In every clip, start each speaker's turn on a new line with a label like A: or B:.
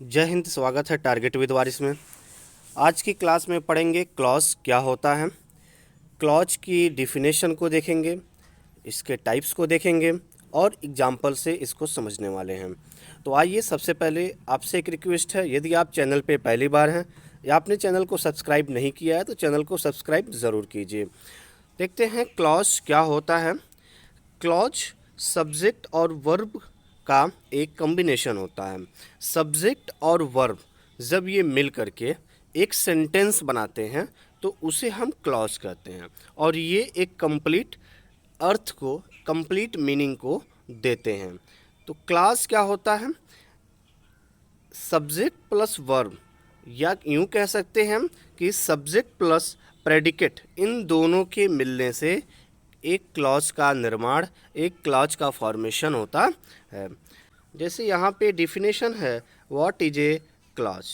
A: जय हिंद। स्वागत है टारगेट विद वारिस में। आज की क्लास में पढ़ेंगे क्लॉज क्या होता है, क्लॉज की डिफिनेशन को देखेंगे, इसके टाइप्स को देखेंगे और एग्जाम्पल से इसको समझने वाले हैं। तो आइए, सबसे पहले आपसे एक रिक्वेस्ट है, यदि आप चैनल पे पहली बार हैं या आपने चैनल को सब्सक्राइब नहीं किया है तो चैनल को सब्सक्राइब ज़रूर कीजिए। देखते हैं क्लॉज क्या होता है। क्लॉज सब्जेक्ट और वर्ब का एक कॉम्बिनेशन होता है। सब्जेक्ट और वर्ब जब ये मिल करके एक सेंटेंस बनाते हैं तो उसे हम क्लॉज कहते हैं और ये एक कंप्लीट अर्थ को, कंप्लीट मीनिंग को देते हैं। तो क्लॉज क्या होता है? सब्जेक्ट प्लस वर्ब, या यूँ कह सकते हैं कि सब्जेक्ट प्लस प्रेडिकेट, इन दोनों के मिलने से एक क्लॉज का निर्माण, एक क्लॉज का फॉर्मेशन होता है। जैसे यहाँ पे डिफिनेशन है, व्हाट इज ए क्लॉज।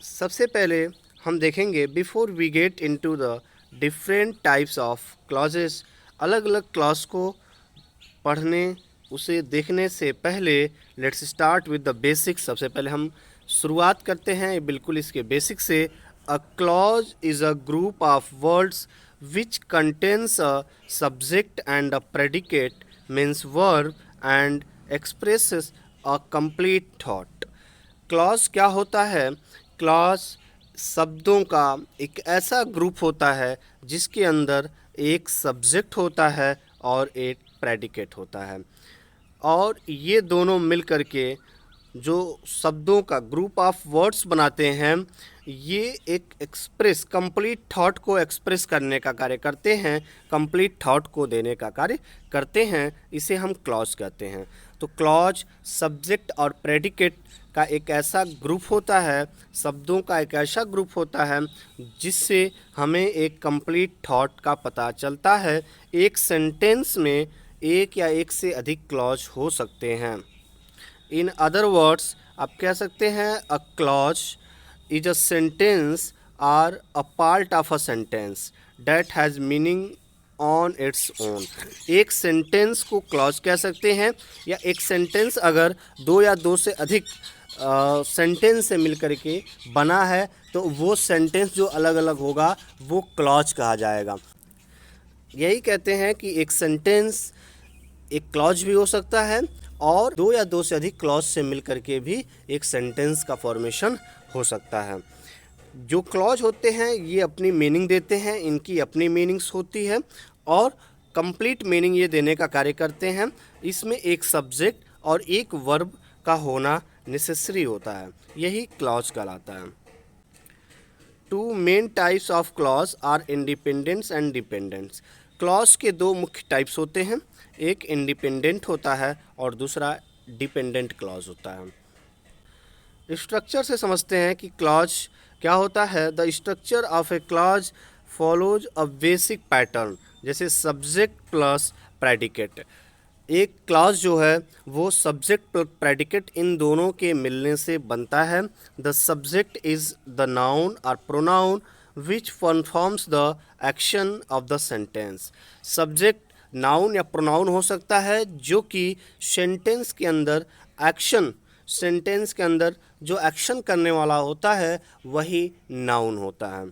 A: सबसे पहले हम देखेंगे, before we get into the different types of clauses, अलग अलग क्लॉज को पढ़ने, उसे देखने से पहले let's start with the basics. सबसे पहले हम शुरुआत करते हैं बिल्कुल इसके बेसिक से। A clause is a group of words which contains a subject and a predicate, means verb, and expresses a complete thought. Clause क्या होता है? क्लॉज शब्दों का एक ऐसा ग्रुप होता है जिसके अंदर एक सब्जेक्ट होता है और एक प्रेडिकेट होता है, और ये दोनों मिल करके जो शब्दों का ग्रुप ऑफ वर्ड्स बनाते हैं, ये एक एक्सप्रेस, कंप्लीट थॉट को एक्सप्रेस करने का कार्य करते हैं, कंप्लीट थॉट को देने का कार्य करते हैं। इसे हम क्लॉज कहते हैं। तो क्लॉज सब्जेक्ट और प्रेडिकेट का एक ऐसा ग्रुप होता है, शब्दों का एक ऐसा ग्रुप होता है जिससे हमें एक कंप्लीट थॉट का पता चलता है। एक सेंटेंस में एक या एक से अधिक क्लॉज हो सकते हैं। इन अदर वर्ड्स, आप कह सकते हैं a clause is a sentence or a part of a sentence that has meaning on its own. एक सेंटेंस को क्लॉज कह सकते हैं, या एक सेंटेंस अगर दो या दो से अधिक सेंटेंस से मिल करके बना है तो वो सेंटेंस जो अलग अलग होगा वो क्लॉज कहा जाएगा। यही कहते हैं कि एक सेंटेंस एक क्लॉज भी हो सकता है और दो या दो से अधिक क्लॉज से मिल करके भी एक सेंटेंस का फॉर्मेशन हो सकता है। जो क्लॉज होते हैं ये अपनी मीनिंग देते हैं, इनकी अपनी मीनिंग्स होती है और कंप्लीट मीनिंग ये देने का कार्य करते हैं। इसमें एक सब्जेक्ट और एक वर्ब का होना नेसेसरी होता है, यही क्लॉज कहलाता है। Two main types of clause are independence and dependence. Clause के दो मुख्य टाइप्स होते हैं, एक इंडिपेंडेंट होता है और दूसरा डिपेंडेंट क्लॉज होता है। स्ट्रक्चर से समझते हैं कि क्लॉज क्या होता है। The structure of A clause follows a basic pattern, जैसे सब्जेक्ट प्लस प्रेडिकेट। एक क्लॉज जो है वो सब्जेक्ट प्लस प्रेडिकेट इन दोनों के मिलने से बनता है। The subject is the noun और pronoun which performs the action of the sentence. Subject noun या प्रोनाउन हो सकता है जो कि सेंटेंस के अंदर एक्शन, सेंटेंस के अंदर जो एक्शन करने वाला होता है वही नाउन होता है।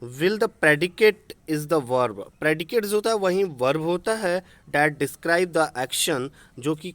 A: Will the predicate is the verb. Predicate जो होता है वही वर्ब होता है। डैट डिस्क्राइब द एक्शन, जो कि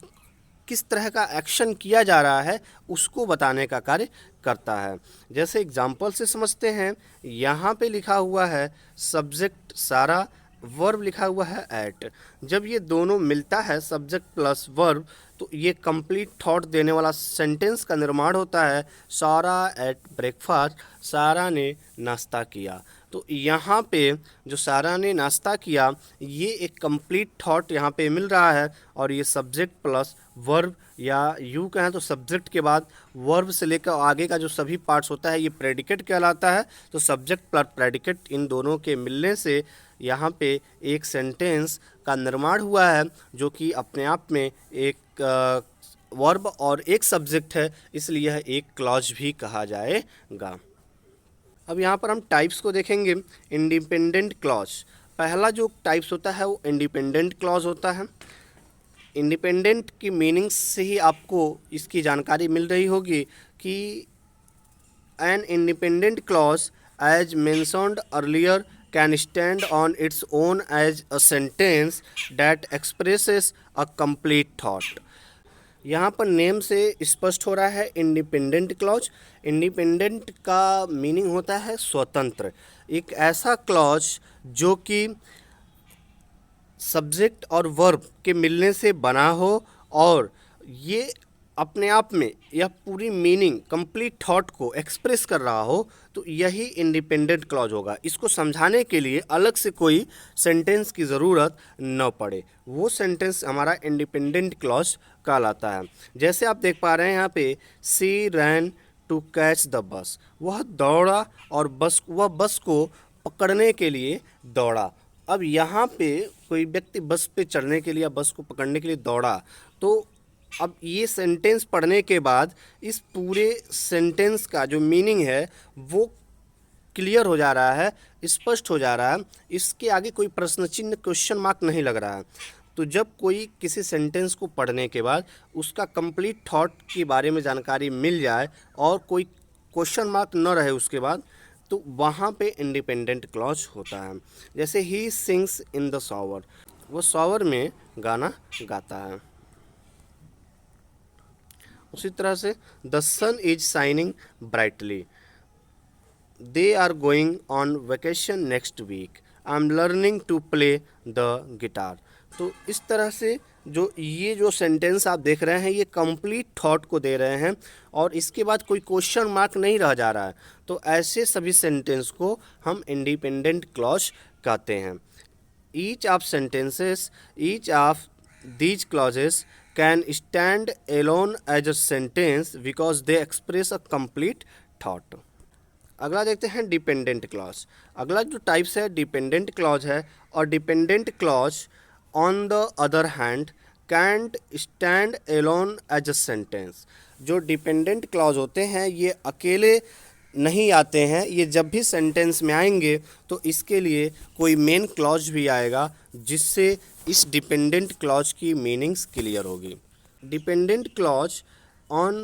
A: किस तरह का एक्शन किया जा रहा है उसको बताने का कार्य करता है। जैसे एग्जाम्पल से समझते हैं, यहाँ पे लिखा हुआ है सब्जेक्ट सारा, वर्ब लिखा हुआ है एट। जब ये दोनों मिलता है सब्जेक्ट प्लस वर्ब तो ये कंप्लीट थॉट देने वाला सेंटेंस का निर्माण होता है। सारा एट ब्रेकफास्ट, सारा ने नाश्ता किया। तो यहाँ पे जो सारा ने नाश्ता किया, ये एक कंप्लीट थॉट यहाँ पे मिल रहा है, और ये सब्जेक्ट प्लस वर्ब, या यूँ कहें तो सब्जेक्ट के बाद वर्ब से लेकर आगे का जो सभी पार्ट्स होता है ये प्रेडिकेट कहलाता है। तो सब्जेक्ट प्लस प्रेडिकेट इन दोनों के मिलने से यहाँ पे एक सेंटेंस का निर्माण हुआ है जो कि अपने आप में एक वर्ब और एक सब्जेक्ट है, इसलिए यह एक क्लॉज भी कहा जाएगा। अब यहाँ पर हम टाइप्स को देखेंगे। इंडिपेंडेंट क्लॉज, पहला जो टाइप्स होता है वो इंडिपेंडेंट क्लॉज होता है। इंडिपेंडेंट की मीनिंग्स से ही आपको इसकी जानकारी मिल रही होगी कि an independent clause as mentioned earlier can stand on its own as a sentence that expresses a complete thought. यहाँ पर नेम से स्पष्ट हो रहा है इंडिपेंडेंट क्लॉज। इंडिपेंडेंट का मीनिंग होता है स्वतंत्र। एक ऐसा क्लॉज जो कि सब्जेक्ट और वर्ब के मिलने से बना हो और ये अपने आप में यह पूरी मीनिंग कंप्लीट थॉट को एक्सप्रेस कर रहा हो, तो यही इंडिपेंडेंट क्लॉज होगा। इसको समझाने के लिए अलग से कोई सेंटेंस की ज़रूरत न पड़े, वो सेंटेंस हमारा इंडिपेंडेंट क्लॉज कहलाता है। जैसे आप देख पा रहे हैं यहाँ पे, she ran to catch the bus, वह दौड़ा और वह बस को पकड़ने के लिए दौड़ा। अब यहाँ पे कोई व्यक्ति बस पे चढ़ने के लिए या बस को पकड़ने के लिए दौड़ा, तो अब ये सेंटेंस पढ़ने के बाद इस पूरे सेंटेंस का जो मीनिंग है वो क्लियर हो जा रहा है, स्पष्ट हो जा रहा है। इसके आगे कोई प्रश्न चिन्ह, क्वेश्चन मार्क नहीं लग रहा है। तो जब कोई किसी सेंटेंस को पढ़ने के बाद उसका कंप्लीट थॉट के बारे में जानकारी मिल जाए और कोई क्वेश्चन मार्क न रहे उसके बाद, तो वहाँ पे इंडिपेंडेंट क्लॉज होता है। जैसे he sings in the shower, वो शॉवर में गाना गाता है। उसी तरह से the sun is shining brightly, they are going on vacation next week, I am learning to play the guitar. तो इस तरह से ये जो सेंटेंस आप देख रहे हैं ये कंप्लीट थॉट को दे रहे हैं और इसके बाद कोई क्वेश्चन मार्क नहीं रह जा रहा है। तो ऐसे सभी सेंटेंस को हम इंडिपेंडेंट क्लॉज कहते हैं। Each of these clauses can stand alone as a sentence because they express a complete thought. अगला देखते हैं डिपेंडेंट क्लॉज। अगला जो टाइप्स है डिपेंडेंट क्लॉज है, और dependent clause on the other hand can't stand alone as a sentence. जो dependent clause होते हैं ये अकेले नहीं आते हैं, ये जब भी सेंटेंस में आएंगे तो इसके लिए कोई मेन क्लॉज भी आएगा जिससे इस डिपेंडेंट क्लॉज की मीनिंग्स क्लियर होगी। Dependent clause on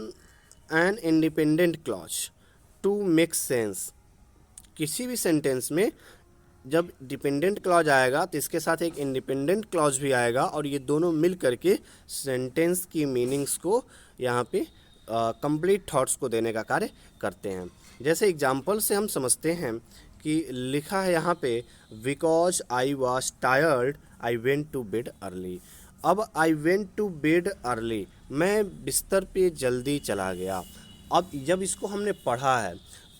A: an independent clause to make sense. किसी भी सेंटेंस में जब डिपेंडेंट क्लॉज आएगा तो इसके साथ एक इंडिपेंडेंट क्लॉज भी आएगा और ये दोनों मिल करके सेंटेंस की मीनिंग्स को यहाँ पे कंप्लीट थॉट्स को देने का कार्य करते हैं। जैसे एग्जांपल से हम समझते हैं कि लिखा है यहाँ पे, because I was tired I went to bed early. अब I went to bed early, मैं बिस्तर पे जल्दी चला गया। अब जब इसको हमने पढ़ा है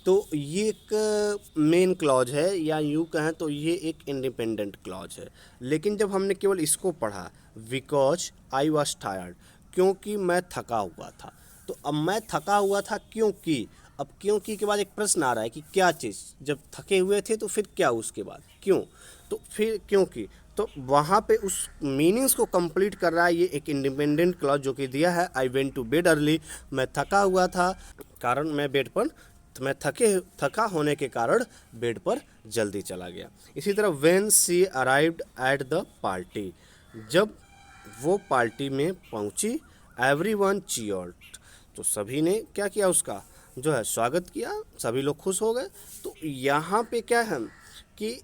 A: तो ये एक मेन क्लॉज है, या यूँ कहें तो ये एक इंडिपेंडेंट क्लॉज है। लेकिन जब हमने केवल इसको पढ़ा, बिकॉज आई वॉज टायर्ड, क्योंकि मैं थका हुआ था। तो अब मैं थका हुआ था क्योंकि, अब क्योंकि के बाद एक प्रश्न आ रहा है कि क्या चीज़, जब थके हुए थे तो फिर क्या, उसके बाद क्यों, तो फिर क्योंकि, तो वहाँ पे उस मीनिंग्स को कंप्लीट कर रहा है ये एक इंडिपेंडेंट क्लॉज जो कि दिया है, I went to bed early, मैं थका हुआ था कारण मैं बेड पर, तो मैं थका होने के कारण बेड पर जल्दी चला गया। इसी तरह when she arrived at the party, जब वो पार्टी में पहुंची, एवरीवन चीयर्ड, तो सभी ने क्या किया, उसका जो है स्वागत किया, सभी लोग खुश हो गए। तो यहाँ पे क्या है कि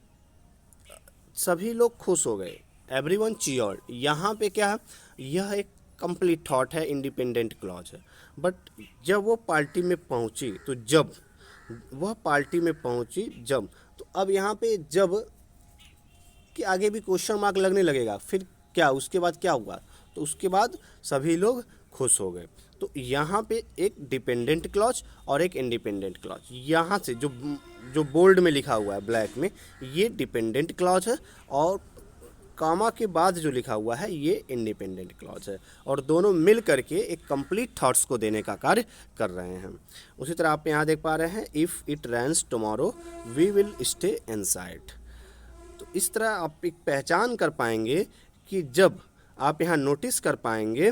A: सभी लोग खुश हो गए, एवरीवन चीयर्ड। यहाँ पे क्या है, यह एक कंप्लीट थॉट है, इंडिपेंडेंट क्लॉज है। बट जब वो पार्टी में पहुंची, तो जब वह पार्टी में पहुंची, जब, तो अब यहाँ पे जब के आगे भी क्वेश्चन मार्क लगने लगेगा, फिर क्या, उसके बाद क्या हुआ, तो उसके बाद सभी लोग खुश हो गए। तो यहाँ पे एक डिपेंडेंट क्लॉज और एक इंडिपेंडेंट क्लॉज, यहाँ से जो बोल्ड में लिखा हुआ है ब्लैक में, ये डिपेंडेंट क्लॉज है, और कामा के बाद जो लिखा हुआ है ये इंडिपेंडेंट क्लॉज है, और दोनों मिल करके एक कंप्लीट थॉट्स को देने का कार्य कर रहे हैं। उसी तरह आप यहाँ देख पा रहे हैं, if it rains tomorrow we will stay inside. तो इस तरह आप एक पहचान कर पाएंगे कि जब आप यहाँ नोटिस कर पाएंगे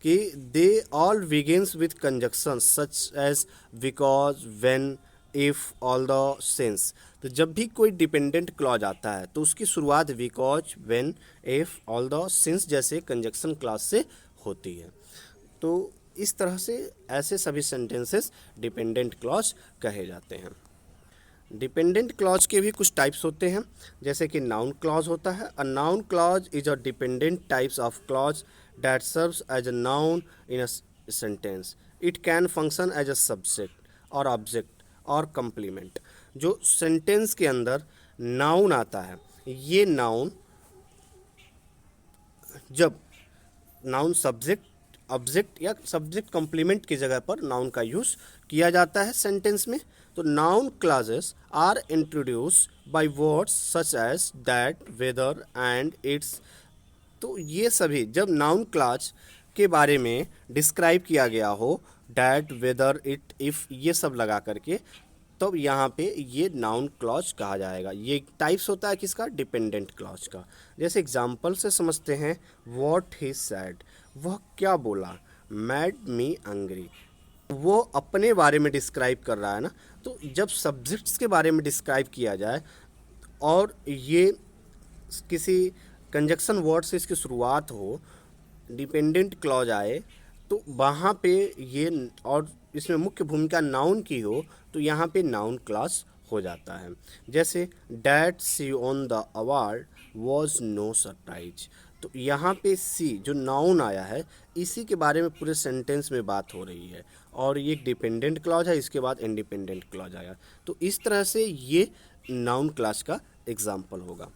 A: कि they all begins with conjunction such as because, when, if, all the, since. तो जब भी कोई डिपेंडेंट क्लॉज आता है तो उसकी शुरुआत because, when, if, all the, since जैसे कंजक्शन क्लॉज से होती है। तो इस तरह से ऐसे सभी सेंटेंसेस डिपेंडेंट क्लॉज कहे जाते हैं। डिपेंडेंट क्लॉज के भी कुछ टाइप्स होते हैं, जैसे कि नाउन क्लॉज होता है। A noun clause is a dependent types of clause that serves as a noun in a sentence. It can function as a subject और ऑब्जेक्ट और कंप्लीमेंट। जो सेंटेंस के अंदर नाउन आता है, ये नाउन जब नाउन सब्जेक्ट, ऑब्जेक्ट या सब्जेक्ट कॉम्प्लीमेंट की जगह पर नाउन का यूज़ किया जाता है सेंटेंस में, तो noun clauses are introduce by words such as that, whether and its. तो ये सभी जब नाउन क्लॉज के बारे में डिस्क्राइब किया गया हो, डैट, वेदर, इट, इफ़, ये सब लगा करके, तब यहाँ पे ये नाउन क्लॉज कहा जाएगा। ये टाइप्स होता है किसका? डिपेंडेंट क्लॉज का। जैसे एग्जांपल से समझते हैं, व्हाट ही सैड, वह क्या बोला, मैड मी एंग्री, वो अपने बारे में डिस्क्राइब कर रहा है ना। तो जब सब्जेक्ट्स के बारे में डिस्क्राइब किया जाए और ये किसी कंजक्शन वर्ड से इसकी शुरुआत हो, डिपेंडेंट क्लॉज आए, तो वहाँ पे ये, और इसमें मुख्य भूमिका नाउन की हो, तो यहाँ पे नाउन क्लॉज हो जाता है। जैसे that she won the award was no surprise. तो यहाँ पे सी जो नाउन आया है, इसी के बारे में पूरे सेंटेंस में बात हो रही है, और ये एक डिपेंडेंट क्लॉज है, इसके बाद इंडिपेंडेंट क्लॉज आया। तो इस तरह से ये नाउन क्लॉज का एग्जाम्पल होगा।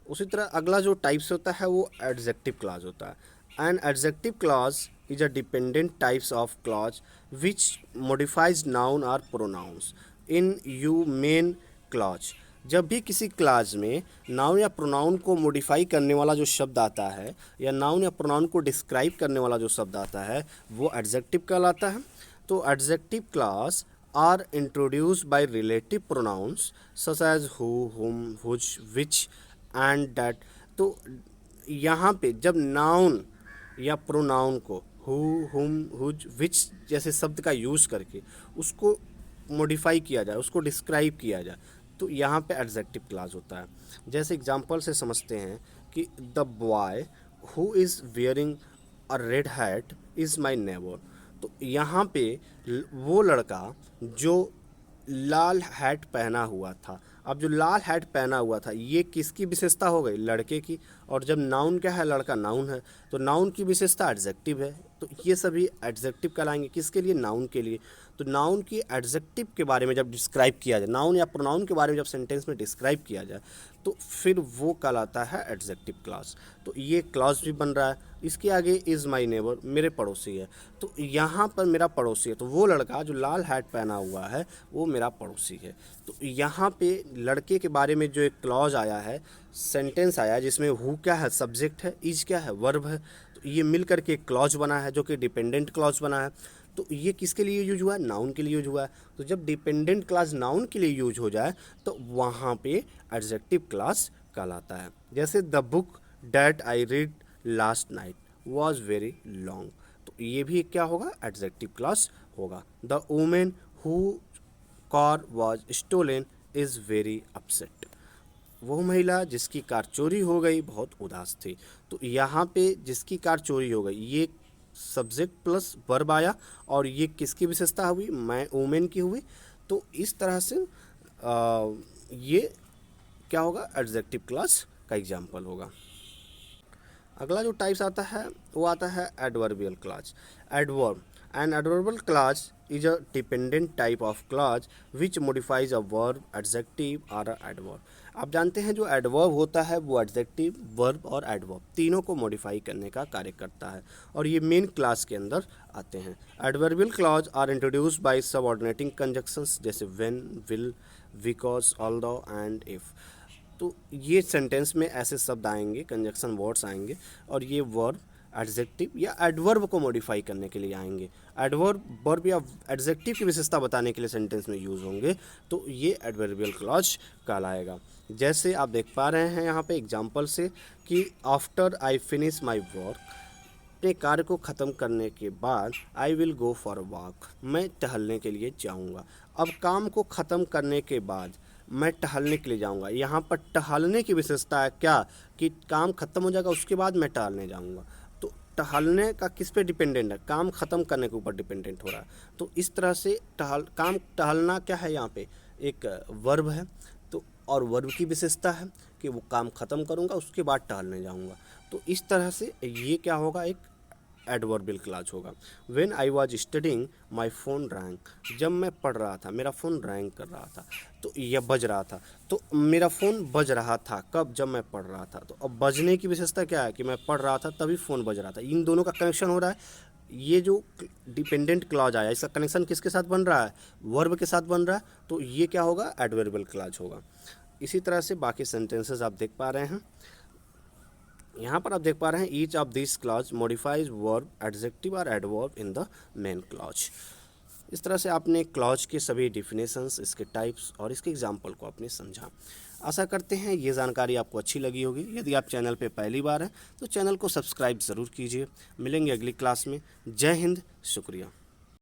A: उसी तरह अगला जो टाइप्स होता है वो एडजेक्टिव क्लॉज होता है। An adjective clause is a dependent types of clause which modifies noun और pronouns in you main clause. जब भी किसी क्लॉज में नाउन या प्रोनाउन को मॉडिफाई करने वाला जो शब्द आता है, या नाउन या प्रोनाउन को डिस्क्राइब करने वाला जो शब्द आता है, वो एडजेक्टिव कहलाता है। तो adjective clause are introduced by relative pronouns such as who, whom, which, which and that। तो यहाँ पे जब नाउन या प्रोनाउन को who, whom, which, which जैसे शब्द का यूज़ करके उसको मॉडिफाई किया जाए, उसको डिस्क्राइब किया जाए, तो यहाँ पे एडजेक्टिव क्लॉज होता है। जैसे एग्जांपल से समझते हैं कि the boy who is wearing a red hat is my neighbour. तो यहाँ पे वो लड़का जो लाल हैट पहना हुआ था, अब जो लाल हैट पहना हुआ था, ये किसकी विशेषता हो गई? लड़के की। और जब नाउन क्या है? लड़का नाउन है, तो नाउन की विशेषता एडजेक्टिव है। तो ये सभी एडजेक्टिव कहलाएंगे। किसके लिए? नाउन के लिए। तो नाउन की एडजेक्टिव के बारे में जब डिस्क्राइब किया जाए, नाउन या प्रोनाउन के बारे में जब सेंटेंस में डिस्क्राइब किया जाए, तो फिर वो कहलाता है एडजेक्टिव क्लॉज। तो ये क्लॉज भी बन रहा है। इसके आगे इज़ माई नेबर, मेरे पड़ोसी है, तो यहाँ पर मेरा पड़ोसी है, तो वो लड़का जो लाल हैट पहना हुआ है वो मेरा पड़ोसी है। तो यहाँ पे लड़के के बारे में जो एक क्लॉज आया है, सेंटेंस आया है, जिसमें हु क्या है? सब्जेक्ट है, इज क्या है? वर्ब है। तो ये मिल करके एक क्लॉज बना है जो कि डिपेंडेंट क्लॉज बना है। तो ये किसके लिए यूज हुआ है? नाउन के लिए यूज हुआ है। तो जब डिपेंडेंट क्लॉज नाउन के लिए यूज हो जाए, तो वहाँ पे एडजेक्टिव क्लॉज कहलाता है। जैसे the book that I read last night was very long. तो ये भी क्या होगा? एडजेक्टिव क्लॉज होगा। The women who car was stolen is very upset. वो महिला जिसकी कार चोरी हो गई बहुत उदास थी। तो यहाँ पे जिसकी कार चोरी हो गई, ये सब्जेक्ट प्लस वर्ब आया, और ये किसकी विशेषता हुई? मैं वुमेन की हुई। तो इस तरह से ये क्या होगा? एडजेक्टिव क्लॉज का एग्जाम्पल होगा। अगला जो टाइप्स आता है वो आता है adverbial clause. Adverb, an adverbial clause is a dependent type of clause which modifies a verb, adjective और एडवर्ब। आप जानते हैं जो एडवर्ब होता है वो एडजेक्टिव, वर्ब और एडवर्ब तीनों को मॉडिफाई करने का कार्य करता है, और ये मेन क्लास के अंदर आते हैं। Adverbial clause are introduced by subordinating conjunctions जैसे when, will, because, although and if. तो ये सेंटेंस में ऐसे शब्द आएंगे, कंजक्शन वर्ड्स आएंगे, और ये वर्ब, एडजेक्टिव या एडवर्ब को मॉडिफाई करने के लिए आएंगे। एडवर्ब, वर्ब या एडजेक्टिव की विशेषता बताने के लिए सेंटेंस में यूज़ होंगे, तो ये एडवर्बियल क्लॉज कहलाएगा। जैसे आप देख पा रहे हैं यहाँ पे एग्जांपल से कि after I finish my work अपने कार्य को ख़त्म करने के बाद I will go for a walk, मैं टहलने के लिए जाऊँगा। अब काम को ख़त्म करने के बाद मैं टहलने के लिए जाऊँगा। यहाँ पर टहलने की विशेषता है क्या कि काम ख़त्म हो जाएगा उसके बाद मैं टहलने जाऊँगा। तो टहलने का किस पे डिपेंडेंट है, काम ख़त्म करने के ऊपर डिपेंडेंट हो रहा है। तो इस तरह से टहलना क्या है, यहाँ पे एक वर्ब है। तो और वर्ब की विशेषता है कि वो काम ख़त्म करूँगा उसके बाद टहलने जाऊँगा। तो इस तरह से ये क्या होगा, एक एडवर्बियल क्लॉज होगा। When I was studying my phone wrong, जब मैं पढ़ रहा था मेरा फ़ोन रैंग कर रहा था, तो यह बज रहा था। तो मेरा फ़ोन बज रहा था कब, जब मैं पढ़ रहा था। तो अब बजने की विशेषता क्या है कि मैं पढ़ रहा था तभी फ़ोन बज रहा था। इन दोनों का कनेक्शन हो रहा है। ये जो डिपेंडेंट क्लॉज आया इसका कनेक्शन किसके साथ बन रहा है, वर्ब के साथ बन रहा है। तो ये क्या होगा, एडवर्बियल क्लॉज होगा। इसी तरह से बाकी सेंटेंसेस आप देख पा रहे हैं। यहाँ पर आप देख पा रहे हैं each of this clause modifies verb, adjective और adverb in the main clause. इस तरह से आपने क्लॉज के सभी डिफिनेशंस, इसके टाइप्स और इसके एग्जाम्पल को आपने समझा। आशा करते हैं ये जानकारी आपको अच्छी लगी होगी। यदि आप चैनल पे पहली बार हैं तो चैनल को सब्सक्राइब ज़रूर कीजिए। मिलेंगे अगली क्लास में। जय हिंद, शुक्रिया।